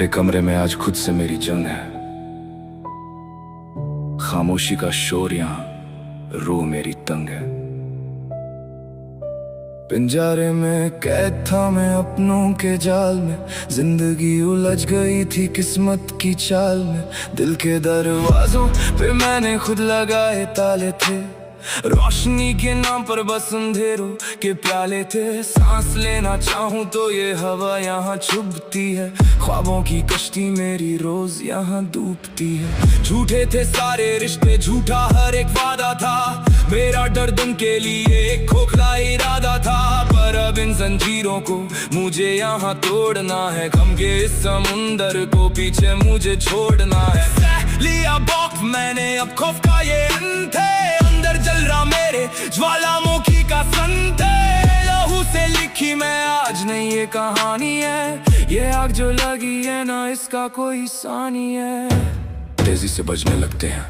मेरे कमरे में आज खुद से मेरी जंग है। खामोशी का शोर यहाँ, रूह मेरी तंग है। पिंजरे में कैद था मैं अपनों के जाल में, जिंदगी उलझ गई थी किस्मत की चाल में। दिल के दरवाजों पे मैंने खुद लगाए ताले थे, रोशनी के नाम पर बस अंधेरों के प्याले थे। सांस लेना चाहूं तो ये हवा यहाँ चुभती है, ख्वाबों की कश्ती मेरी रोज यहाँ डूबती है। झूठे थे सारे रिश्ते, झूठा हर एक वादा था, मेरा दर्द उनके लिए एक खोखला इरादा था। पर अब इन जंजीरों को मुझे यहाँ तोड़ना है, गम के इस समुंदर को पीछे मुझे छोड़ना है। लिया वक्त मैंने अब खौफ का ये अंत है, अंदर जल रहा मेरे ज्वालामुखी का संत है। लहू से लिखी मैं आज नहीं ये कहानी है, ये आग जो लगी है ना इसका कोई सानी है। तेजी से बजने लगते हैं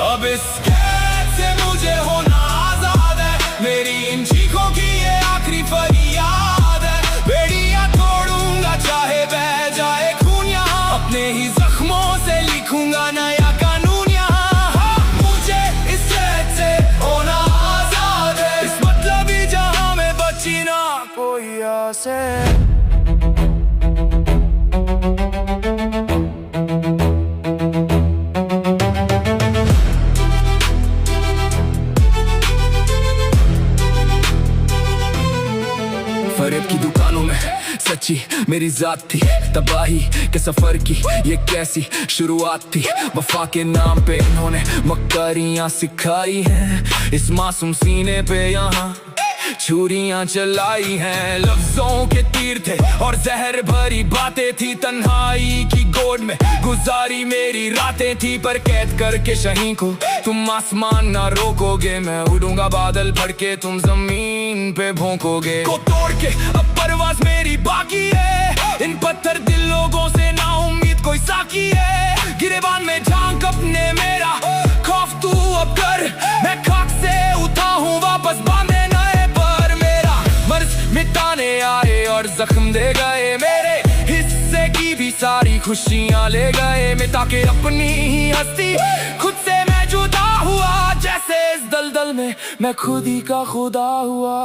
अब इस कैद से मुझे होना आजाद है, मेरी इन चीखों की ये आखिरी फरियाद है। बेड़ियां तोड़ूंगा चाहे बह जाए खून यहाँ, अपने ही जख्मों से लिखूंगा नया कानून यहाँ। मुझे इस कैद से होना आजाद है, इस मतलबी जहां में बची ना कोई आस है। फरेब की दुकानों में सच्ची मेरी जात थी, तबाही के सफर की ये कैसी शुरुआत थी। वफा के नाम पे इन्होंने मक्कारियां सिखाई हैं, इस मासूम सीने पे यहाँ छुरियां चलाई हैं। लफ्जों के तीर थे और जहर भरी बातें थी, तन्हाई की गोद में गुजारी मेरी रातें थी। पर कैद करके शहीं को तुम आसमान ना रोकोगे, मैं उड़ूंगा बादल फड़ के तुम जमीन पे भोंकोगे। को तोड़ के अब परवाज मेरी बाकी है, इन पत्थर दिल लोगों से ना उम्मीद कोई साकी है। गिरेबान में झांक अपने मेरा खौफ तू अब कर, मैं खाक से उठा हूँ वापस बांधे नए पर। मेरा मर्ज मिटाने आए और जख्म दे गए, मेरे हिस्से की भी सारी खुशियां ले गए। मिटा के अपनी ही हस्ती खुद से मैं जुदा हुआ, जैसे इस दलदल में मैं खुद ही का खुदा हुआ।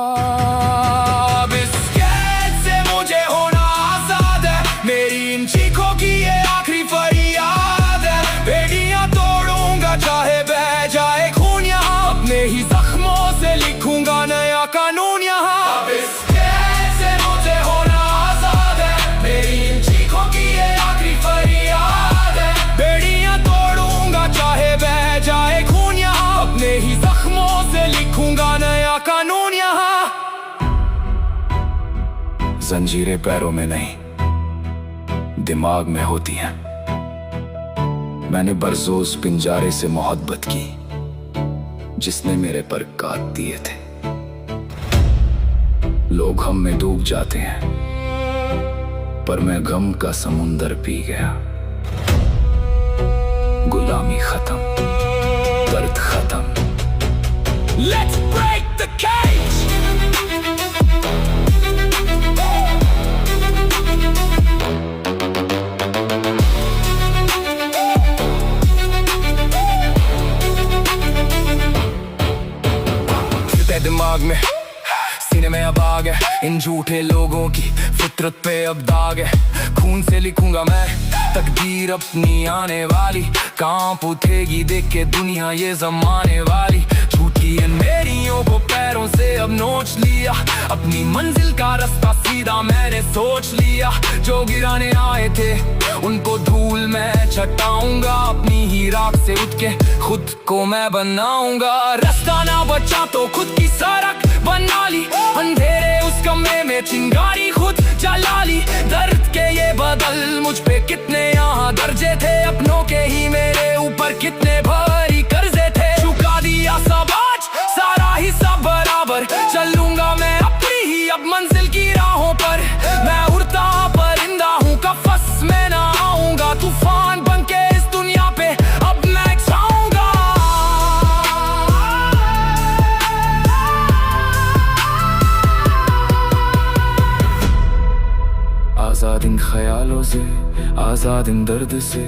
अब इस कैद से मुझे होना आजाद है, मेरी इन चीखों की ये आखिरी फरियाद है। बेड़ियां तोड़ूंगा चाहे बह जाए खून यहाँ, अपने ही जख्मों से लिखूंगा नया कानून यहाँ। अब इस कैद से मुझे होना आजाद है, मेरी इन चीखों की ये आखिरी फरियाद है। बेड़ियां तोड़ूंगा चाहे बह जाए खून यहाँ, अपने ही जख्मों से लिखूंगा नया कानून यहाँ। जंजीरें पैरों में नहीं दिमाग में होती हैं, मैंने बरसों पिंजरे से मोहब्बत की, जिसने मेरे पर काट दिए थे। लोग हम में डूब जाते हैं, पर मैं गम का समुंदर पी गया। गुलामी खत्म, दर्द खत्म। Let's break the cage! दिमाग में सीने में अब आग है, इन झूठे लोगों की फितरत पे अब दाग है। खून से लिखूंगा मैं तकदीर अपनी आने वाली, कांप उठेगी देख के दुनिया ये जमाने वाली। झूठी इन मेरियों को पैरों से अब नोच लिया, अपनी मंजिल का रास्ता सीधा मैंने सोच लिया। जो गिराने आए थे उनको धूल मैं छटाऊंगा, अपनी ही राख से उठ के खुद को मैं बनाऊंगा। रास्ता ना बचा तो खुद की सड़क बना ली, अंधेरे उस कमरे में चिंगारी खुद जला ली। दर्द के ये बदल मुझ पे कितने यहाँ दर्जे थे, अपनों के ही मेरे ऊपर कितने भारी कर्जे थे। चुका दिया सब आज सारा हिस्सा बराबर, चलूंगा मैं अपनी ही अब मंजिल की राहों पर। मैं उड़ता परिंदा हूँ कफस में ना आऊंगा, तूफान बन के इस दुनिया पे अब मैं छाऊंगा। आजाद इन ख्यालों से आजाद इन दर्द से,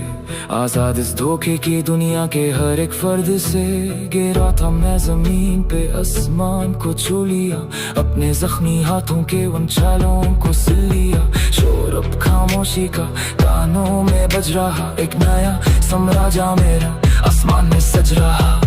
आजाद इस धोखे की दुनिया के हर एक फर्द से। गिरा था मैं जमीन पे, आसमान को छू लिया, अपने जख्मी हाथों के उन छालों को सिल लिया। शोर अब खामोशी का कानों में बज रहा, एक नया साम्राज्य मेरा आसमान में सज रहा।